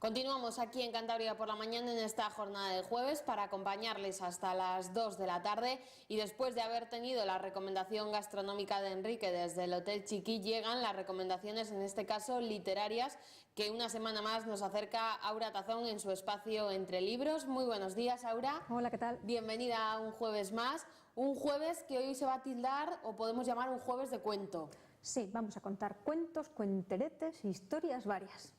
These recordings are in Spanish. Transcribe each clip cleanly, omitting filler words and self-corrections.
Continuamos aquí en Cantabria por la mañana en esta jornada de jueves para acompañarles hasta las 2 de la tarde y después de haber tenido la recomendación gastronómica de Enrique desde el Hotel Chiquí llegan las recomendaciones, en este caso literarias, que una semana más nos acerca Aura Tazón en su espacio Entre Libros. Muy buenos días, Aura. Hola, ¿qué tal? Bienvenida a un jueves más, un jueves que hoy se va a tildar o podemos llamar un jueves de cuento. Sí, vamos a contar cuentos, cuenteretes, historias varias.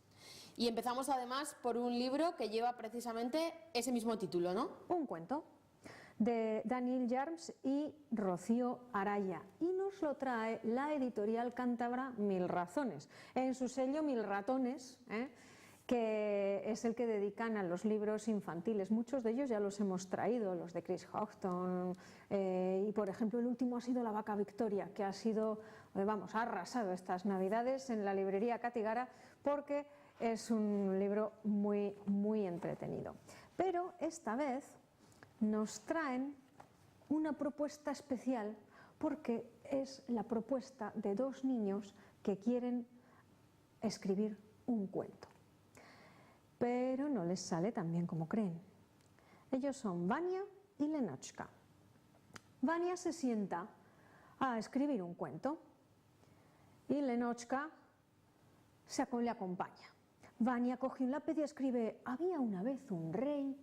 Y empezamos además por un libro que lleva precisamente ese mismo título, ¿no? Un cuento de Daniel Yarms y Rocío Araya, y nos lo trae la editorial cántabra Mil Razones, en su sello Mil Ratones, que es el que dedican a los libros infantiles. Muchos de ellos ya los hemos traído, los de Chris Houghton, y por ejemplo el último ha sido La Vaca Victoria, que ha sido, ha arrasado estas navidades en la librería Catigara, porque es un libro muy entretenido. Pero esta vez nos traen una propuesta especial, porque es la propuesta de dos niños que quieren escribir un cuento. Pero no les sale tan bien como creen. Ellos son Vania y Lenochka. Vania se sienta a escribir un cuento y Lenochka le acompaña. Vania coge un lápiz y escribe: había una vez un rey,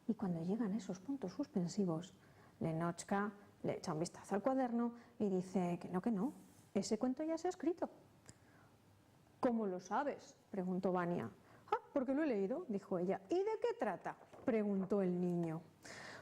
y cuando llegan esos puntos suspensivos, Lenochka le echa un vistazo al cuaderno y dice que no, ese cuento ya se ha escrito. ¿Cómo lo sabes?, preguntó Vania. Ah, porque lo he leído, dijo ella. ¿Y de qué trata?, preguntó el niño.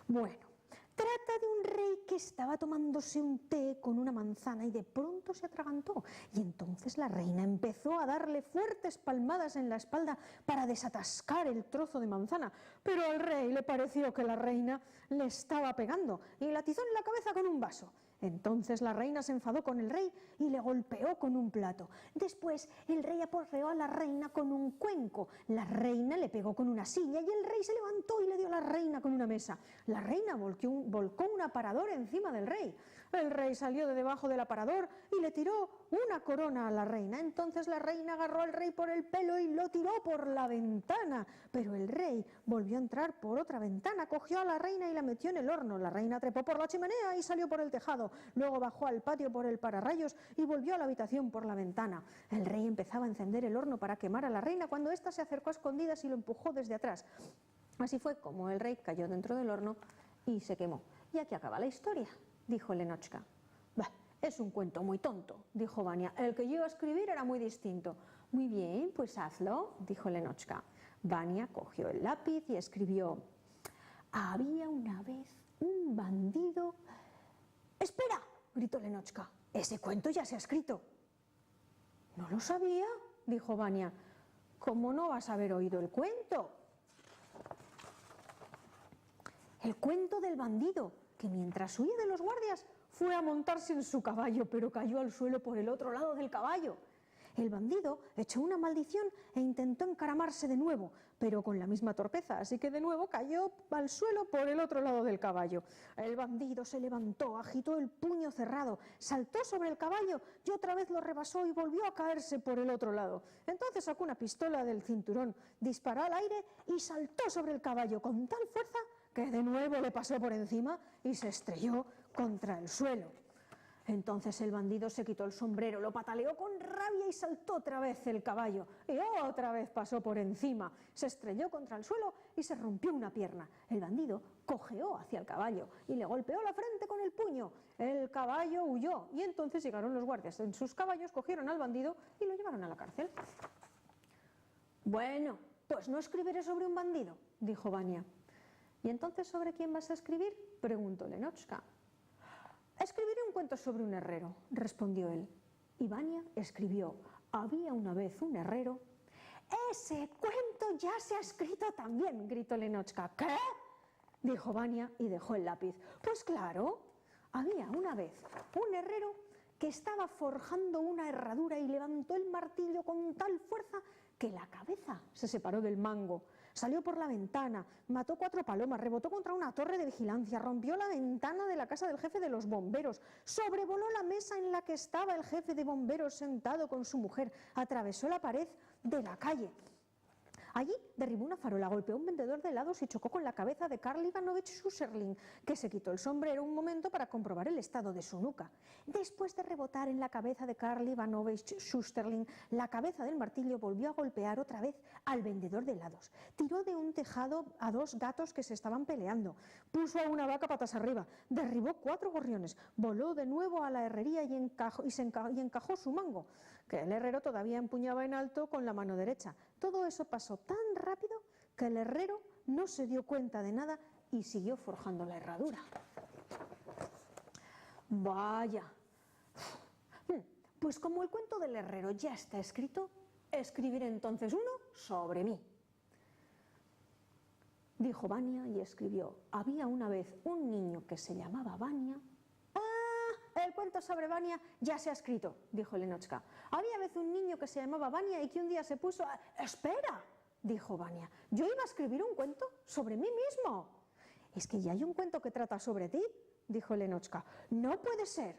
Bueno, trata de un rey que estaba tomándose un té con una manzana y de pronto se atragantó. Y entonces la reina empezó a darle fuertes palmadas en la espalda para desatascar el trozo de manzana. Pero al rey le pareció que la reina le estaba pegando y le atizó en la cabeza con un vaso. Entonces la reina se enfadó con el rey y le golpeó con un plato. Después el rey aporreó a la reina con un cuenco. La reina le pegó con una silla y el rey se levantó y le dio a la reina con una mesa. La reina volcó un aparador encima del rey. El rey salió de debajo del aparador y le tiró una corona a la reina. Entonces la reina agarró al rey por el pelo y lo tiró por la ventana. Pero el rey volvió a entrar por otra ventana, cogió a la reina y la metió en el horno. La reina trepó por la chimenea y salió por el tejado. Luego bajó al patio por el pararrayos y volvió a la habitación por la ventana. El rey empezaba a encender el horno para quemar a la reina cuando ésta se acercó a escondidas y lo empujó desde atrás. Así fue como el rey cayó dentro del horno y se quemó. Y aquí acaba la historia, dijo Lenochka. Bah, es un cuento muy tonto, dijo Vania. El que yo iba a escribir era muy distinto. Muy bien, pues hazlo, dijo Lenochka. Vania cogió el lápiz y escribió: había una vez un bandido... ¡Espera!, gritó Lenochka. ¡Ese cuento ya se ha escrito! No lo sabía, dijo Vania. ¿Cómo no vas a haber oído el cuento? El cuento del bandido, que mientras huía de los guardias fue a montarse en su caballo, pero cayó al suelo por el otro lado del caballo. El bandido echó una maldición e intentó encaramarse de nuevo, pero con la misma torpeza, así que de nuevo cayó al suelo por el otro lado del caballo. El bandido se levantó, agitó el puño cerrado, saltó sobre el caballo y otra vez lo rebasó y volvió a caerse por el otro lado. Entonces sacó una pistola del cinturón, disparó al aire y saltó sobre el caballo con tal fuerza que de nuevo le pasó por encima y se estrelló contra el suelo. Entonces el bandido se quitó el sombrero, lo pataleó con rabia y saltó otra vez el caballo. Y otra vez pasó por encima, se estrelló contra el suelo y se rompió una pierna. El bandido cojeó hacia el caballo y le golpeó la frente con el puño. El caballo huyó y entonces llegaron los guardias en sus caballos, cogieron al bandido y lo llevaron a la cárcel. Bueno, pues no escribiré sobre un bandido, dijo Vania. ¿Y entonces sobre quién vas a escribir?, preguntó Lenochka. Escribiré un cuento sobre un herrero, respondió él. Y Vania escribió: había una vez un herrero. ¡Ese cuento ya se ha escrito también!, gritó Lenochka. ¿Qué?, dijo Vania y dejó el lápiz. Pues claro, había una vez un herrero que estaba forjando una herradura y levantó el martillo con tal fuerza que la cabeza se separó del mango. Salió por la ventana, mató 4 palomas, rebotó contra una torre de vigilancia, rompió la ventana de la casa del jefe de los bomberos, sobrevoló la mesa en la que estaba el jefe de bomberos sentado con su mujer, atravesó la pared de la calle, Allí derribó una farola, golpeó a un vendedor de helados y chocó con la cabeza de Karl Ivanovich Schusterling, que se quitó el sombrero un momento para comprobar el estado de su nuca. Después de rebotar en la cabeza de Karl Ivanovich Schusterling, la cabeza del martillo volvió a golpear otra vez al vendedor de helados. Tiró de un tejado a 2 gatos que se estaban peleando, puso a una vaca patas arriba, derribó 4 gorriones, voló de nuevo a la herrería y encajó su mango, que el herrero todavía empuñaba en alto con la mano derecha. Todo eso pasó tan rápido que el herrero no se dio cuenta de nada y siguió forjando la herradura. Vaya. Pues como el cuento del herrero ya está escrito, escribiré entonces uno sobre mí. Dijo Vania y escribió: había una vez un niño que se llamaba Vania. ¡Ah! El cuento sobre Vania ya se ha escrito, dijo Lenotchka. Había vez un niño que se llamaba Vania y que un día se puso a... ¡Espera!, dijo Vania. Yo iba a escribir un cuento sobre mí mismo. Es que ya hay un cuento que trata sobre ti, dijo Lenotchka. No puede ser,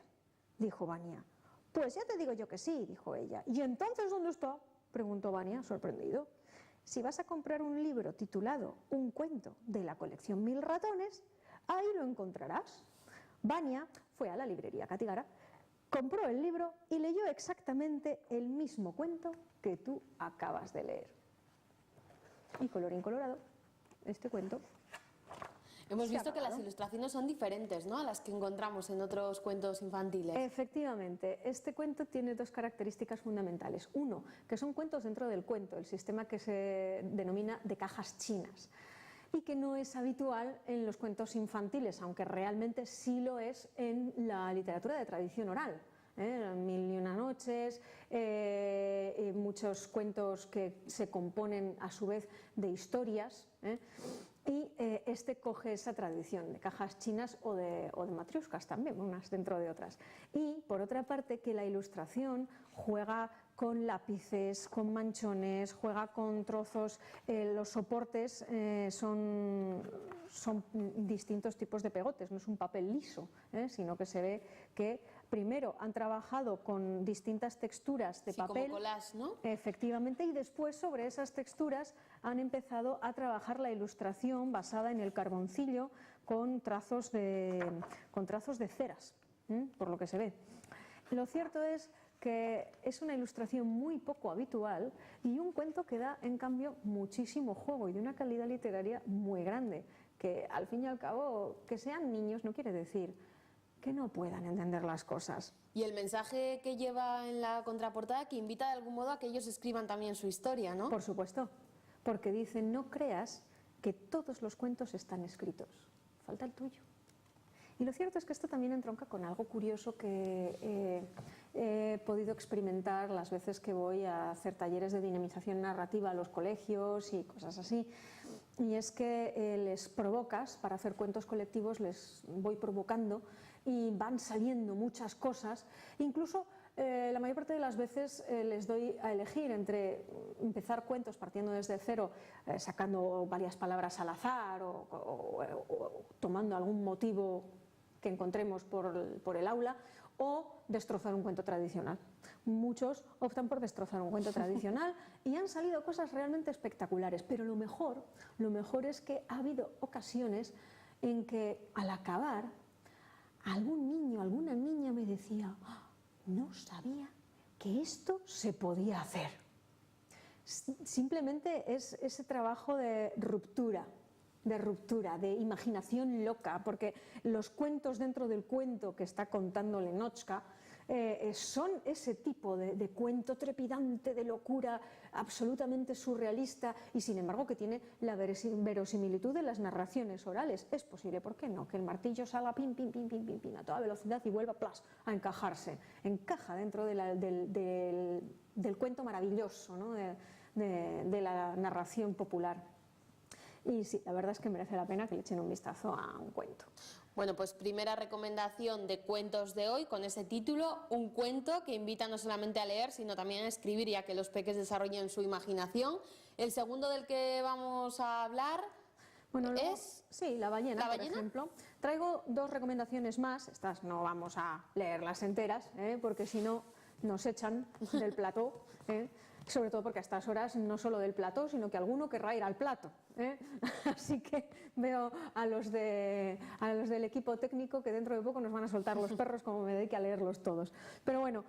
dijo Vania. Pues ya te digo yo que sí, dijo ella. ¿Y entonces dónde está?, preguntó Vania, sorprendido. Si vas a comprar un libro titulado Un cuento de la colección 1000 ratones, ahí lo encontrarás. Vania fue a la librería Katigara, compró el libro y leyó exactamente el mismo cuento que tú acabas de leer. Y colorín colorado, este cuento. Hemos visto que las ilustraciones son diferentes, ¿no?, a las que encontramos en otros cuentos infantiles. Efectivamente, este cuento tiene 2 características fundamentales. Uno, que son cuentos dentro del cuento, el sistema que se denomina de cajas chinas, y que no es habitual en los cuentos infantiles, aunque realmente sí lo es en la literatura de tradición oral. Mil y una noches, muchos cuentos que se componen a su vez de historias, y este coge esa tradición de cajas chinas o de matriuscas también, unas dentro de otras. Y por otra parte, que la ilustración juega con lápices, con manchones, juega con trozos, los soportes son distintos tipos de pegotes, no es un papel liso, sino que se ve que primero han trabajado con distintas texturas de papel, como collage, ¿no? Efectivamente, y después sobre esas texturas han empezado a trabajar la ilustración basada en el carboncillo con trazos de ceras, por lo que se ve. Lo cierto es que es una ilustración muy poco habitual y un cuento que da, en cambio, muchísimo juego y de una calidad literaria muy grande, que al fin y al cabo, que sean niños no quiere decir que no puedan entender las cosas. Y el mensaje que lleva en la contraportada, que invita de algún modo a que ellos escriban también su historia, ¿no? Por supuesto, porque dicen: no creas que todos los cuentos están escritos, falta el tuyo. Y lo cierto es que esto también entronca con algo curioso que he podido experimentar las veces que voy a hacer talleres de dinamización narrativa a los colegios y cosas así. Y es que les provocas, para hacer cuentos colectivos les voy provocando y van saliendo muchas cosas, incluso la mayor parte de las veces les doy a elegir entre empezar cuentos partiendo desde cero, sacando varias palabras al azar o tomando algún motivo que encontremos por el aula, o destrozar un cuento tradicional. Muchos optan por destrozar un cuento tradicional y han salido cosas realmente espectaculares, pero lo mejor es que ha habido ocasiones en que al acabar algún niño, alguna niña me decía: no sabía que esto se podía hacer. Simplemente es ese trabajo de ruptura, de imaginación loca, porque los cuentos dentro del cuento que está contando Lenotchka son ese tipo de cuento trepidante, de locura, absolutamente surrealista, y sin embargo que tiene la verosimilitud de las narraciones orales. Es posible, ¿por qué no?, que el martillo salga pin, pin, pin, pin, pin, pin, a toda velocidad y vuelva a encajarse. Encaja dentro del cuento maravilloso, ¿no?, de la narración popular. Y sí, la verdad es que merece la pena que le echen un vistazo a un cuento. Bueno, pues primera recomendación de cuentos de hoy con ese título, un cuento que invita no solamente a leer, sino también a escribir y a que los peques desarrollen su imaginación. El segundo del que vamos a hablar es... Sí, La ballena, por ejemplo. Traigo 2 recomendaciones más, estas no vamos a leerlas enteras, porque si no nos echan del plató. sobre todo porque a estas horas no solo del plató, sino que alguno querrá ir al plato, ¿eh? Así que veo a los del equipo técnico que dentro de poco nos van a soltar los perros como me dedique a leerlos todos. Pero bueno,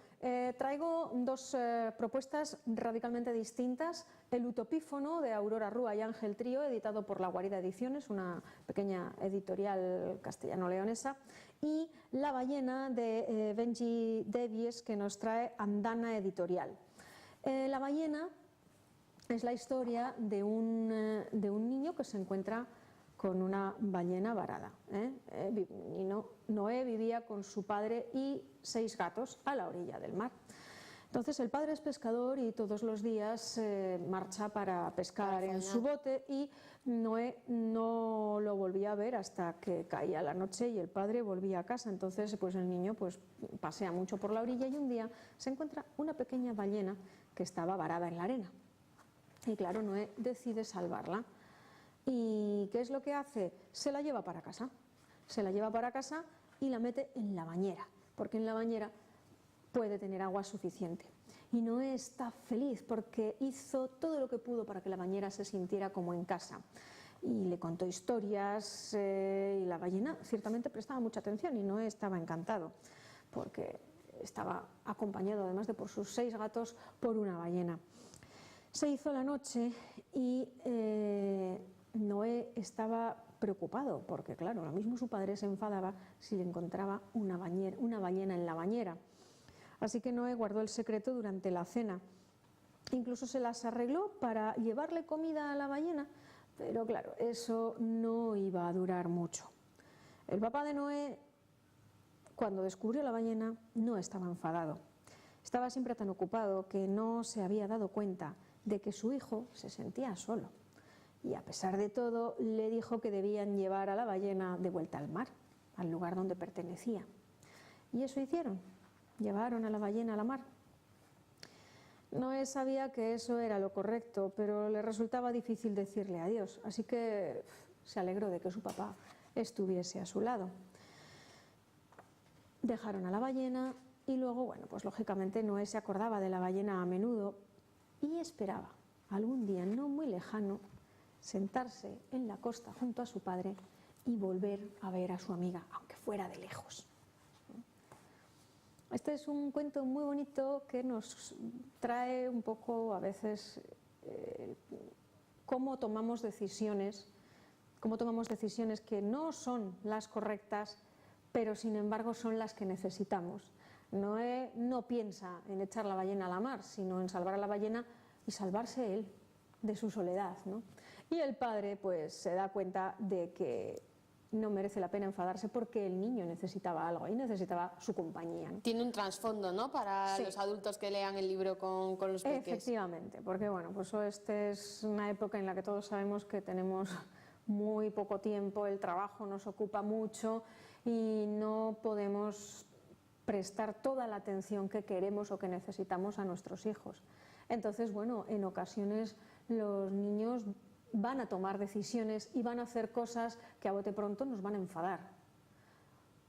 traigo dos propuestas radicalmente distintas: El Utopífono, de Aurora Rúa y Ángel Trío, editado por La Guarida Ediciones, una pequeña editorial castellano-leonesa, y La Ballena, de Benji Davies, que nos trae Andana Editorial. La ballena es la historia de un niño que se encuentra con una ballena varada, y Noé vivía con su padre y 6 gatos a la orilla del mar. Entonces el padre es pescador y todos los días marcha para pescar en su bote, y Noé no lo volvía a ver hasta que caía la noche y el padre volvía a casa. Entonces pues el niño pues pasea mucho por la orilla y un día se encuentra una pequeña ballena que estaba varada en la arena. Y claro, Noé decide salvarla. ¿Y qué es lo que hace? Se la lleva para casa. Se la lleva para casa y la mete en la bañera, porque en la bañera puede tener agua suficiente. Y Noé está feliz porque hizo todo lo que pudo para que la bañera se sintiera como en casa. Y le contó historias, y la ballena ciertamente prestaba mucha atención, y Noé estaba encantado porque estaba acompañado, además de por sus 6 gatos, por una ballena. Se hizo la noche y Noé estaba preocupado porque, claro, lo mismo su padre se enfadaba si le encontraba una ballena en la bañera. Así que Noé guardó el secreto durante la cena. Incluso se las arregló para llevarle comida a la ballena, pero claro, eso no iba a durar mucho. El papá de Noé, cuando descubrió la ballena, no estaba enfadado. Estaba siempre tan ocupado que no se había dado cuenta de que su hijo se sentía solo. Y a pesar de todo, le dijo que debían llevar a la ballena de vuelta al mar, al lugar donde pertenecía. Y eso hicieron. Llevaron a la ballena a la mar. Noé sabía que eso era lo correcto, pero le resultaba difícil decirle adiós, así que se alegró de que su papá estuviese a su lado. Dejaron a la ballena y luego, bueno, pues lógicamente Noé se acordaba de la ballena a menudo y esperaba algún día no muy lejano sentarse en la costa junto a su padre y volver a ver a su amiga, aunque fuera de lejos. Este es un cuento muy bonito que nos trae un poco a veces cómo tomamos decisiones que no son las correctas, pero sin embargo son las que necesitamos. Noé no piensa en echar la ballena a la mar, sino en salvar a la ballena y salvarse él de su soledad, ¿no? Y el padre pues se da cuenta de que no merece la pena enfadarse porque el niño necesitaba algo y necesitaba su compañía, ¿no? Tiene un trasfondo, ¿no?, para los adultos que lean el libro con los peques. Efectivamente, porque bueno, pues esta es una época en la que todos sabemos que tenemos muy poco tiempo, el trabajo nos ocupa mucho y no podemos prestar toda la atención que queremos o que necesitamos a nuestros hijos. Entonces, bueno, en ocasiones los niños van a tomar decisiones y van a hacer cosas que a bote pronto nos van a enfadar.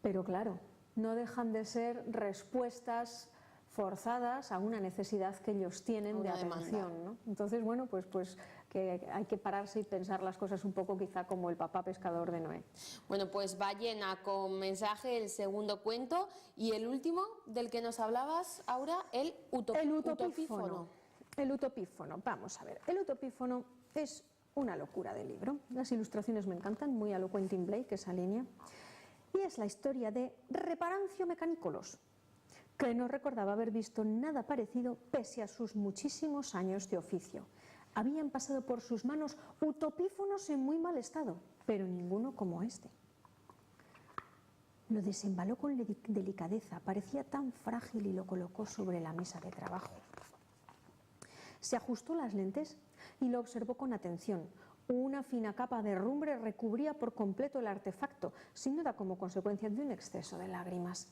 Pero claro, no dejan de ser respuestas forzadas a una necesidad que ellos tienen de atención, ¿no? Entonces, bueno, pues que hay que pararse y pensar las cosas un poco quizá como el papá pescador de Noé. Bueno, pues Ballena con mensaje, el segundo cuento, y el último del que nos hablabas, Aura, el Utopífono. El Utopífono, vamos a ver, el Utopífono es una locura de libro. Las ilustraciones me encantan, muy a lo Quentin Blake esa línea, y es la historia de Reparancio Mecanícolos, que no recordaba haber visto nada parecido pese a sus muchísimos años de oficio. Habían pasado por sus manos utopífonos en muy mal estado, pero ninguno como este. Lo desembaló con delicadeza, parecía tan frágil, y lo colocó sobre la mesa de trabajo. Se ajustó las lentes y lo observó con atención. Una fina capa de herrumbre recubría por completo el artefacto, sin duda como consecuencia de un exceso de lágrimas.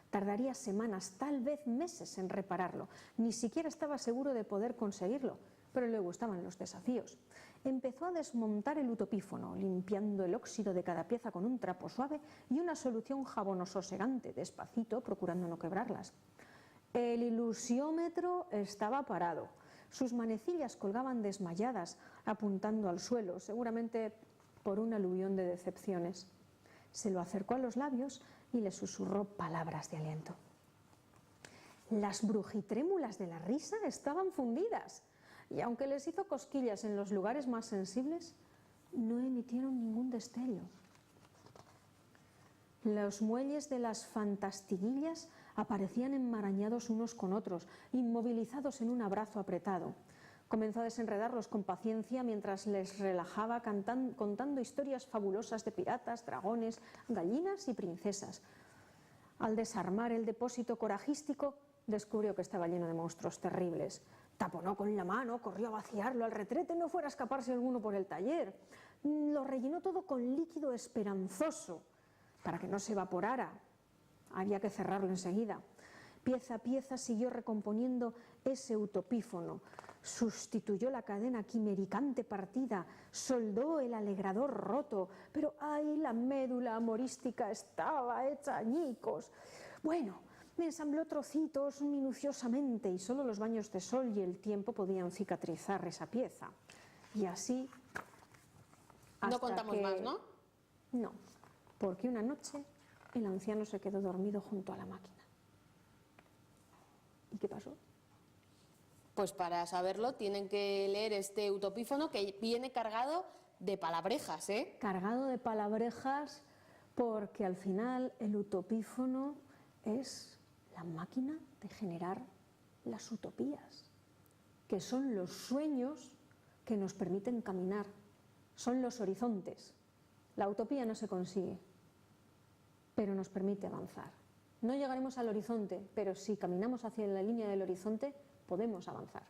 Tardaría semanas, tal vez meses en repararlo. Ni siquiera estaba seguro de poder conseguirlo, pero le gustaban los desafíos. Empezó a desmontar el utopífono, limpiando el óxido de cada pieza con un trapo suave y una solución jabonososegante, despacito, procurando no quebrarlas. El ilusiómetro estaba parado, Sus manecillas colgaban desmayadas, apuntando al suelo, seguramente por un aluvión de decepciones. Se lo acercó a los labios y le susurró palabras de aliento. Las brujitrémulas de la risa estaban fundidas, y aunque les hizo cosquillas en los lugares más sensibles, no emitieron ningún destello. Los muelles de las fantastiguillas aparecían enmarañados unos con otros, inmovilizados en un abrazo apretado. Comenzó a desenredarlos con paciencia mientras les relajaba contando historias fabulosas de piratas, dragones, gallinas y princesas. Al desarmar el depósito corajístico, descubrió que estaba lleno de monstruos terribles. Taponó con la mano, corrió a vaciarlo al retrete, no fuera a escaparse alguno por el taller. Lo rellenó todo con líquido esperanzoso, para que no se evaporara. Había que cerrarlo enseguida. Pieza a pieza siguió recomponiendo ese utopífono. Sustituyó la cadena quimericante partida, soldó el alegrador roto, pero ¡ay! La médula amorística estaba hecha añicos. Bueno, me ensambló trocitos minuciosamente y solo los baños de sol y el tiempo podían cicatrizar esa pieza. Y así... No contamos más, ¿no? No, porque una noche el anciano se quedó dormido junto a la máquina. ¿Y qué pasó? Pues para saberlo tienen que leer este utopífono que viene cargado de palabrejas, ¿eh? Cargado de palabrejas, porque al final el utopífono es la máquina de generar las utopías, que son los sueños que nos permiten caminar, son los horizontes. La utopía no se consigue, pero nos permite avanzar. No llegaremos al horizonte, pero si caminamos hacia la línea del horizonte, podemos avanzar.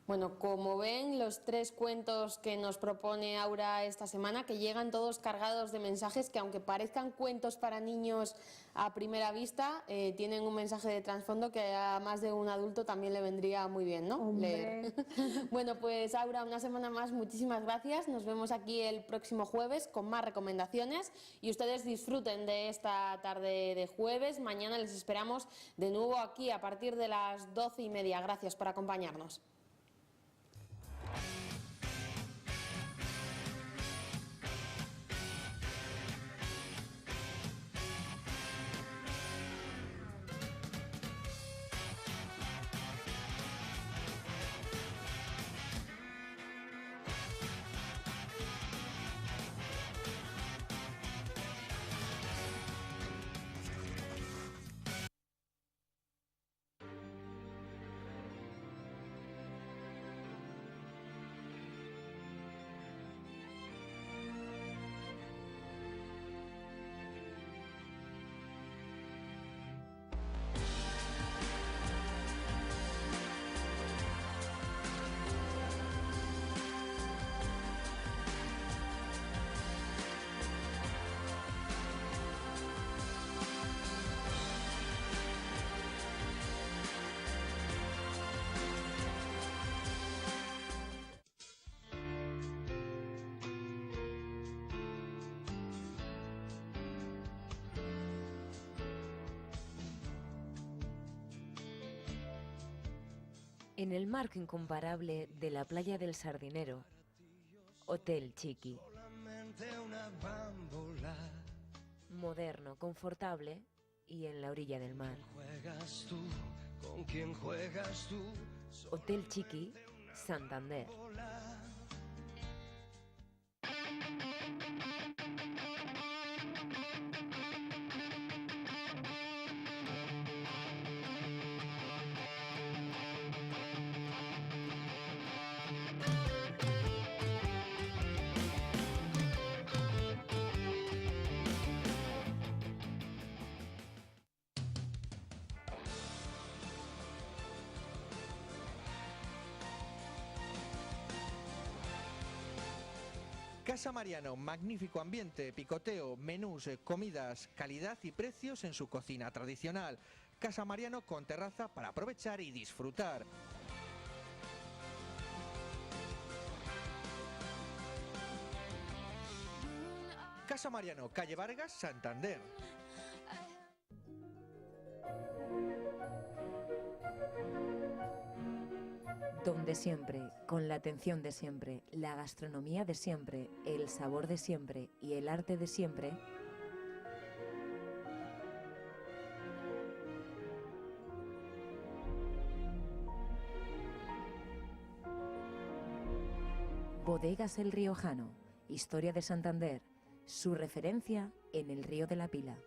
Bueno, como ven, los 3 cuentos que nos propone Aura esta semana, que llegan todos cargados de mensajes que, aunque parezcan cuentos para niños a primera vista, tienen un mensaje de trasfondo que a más de un adulto también le vendría muy bien, ¿no? Hombre. Leer. Bueno, pues Aura, una semana más, muchísimas gracias. Nos vemos aquí el próximo jueves con más recomendaciones y ustedes disfruten de esta tarde de jueves. Mañana les esperamos de nuevo aquí a partir de las 12:30. Gracias por acompañarnos. En el marco incomparable de la playa del Sardinero, Hotel Chiqui. Moderno, confortable y en la orilla del mar. Hotel Chiqui, Santander. Casa Mariano, magnífico ambiente, picoteo, menús, comidas, calidad y precios en su cocina tradicional. Casa Mariano con terraza para aprovechar y disfrutar. Casa Mariano, calle Vargas, Santander. Donde siempre, con la atención de siempre, la gastronomía de siempre, el sabor de siempre y el arte de siempre. Bodegas El Riojano, historia de Santander, su referencia en el Río de la Pila.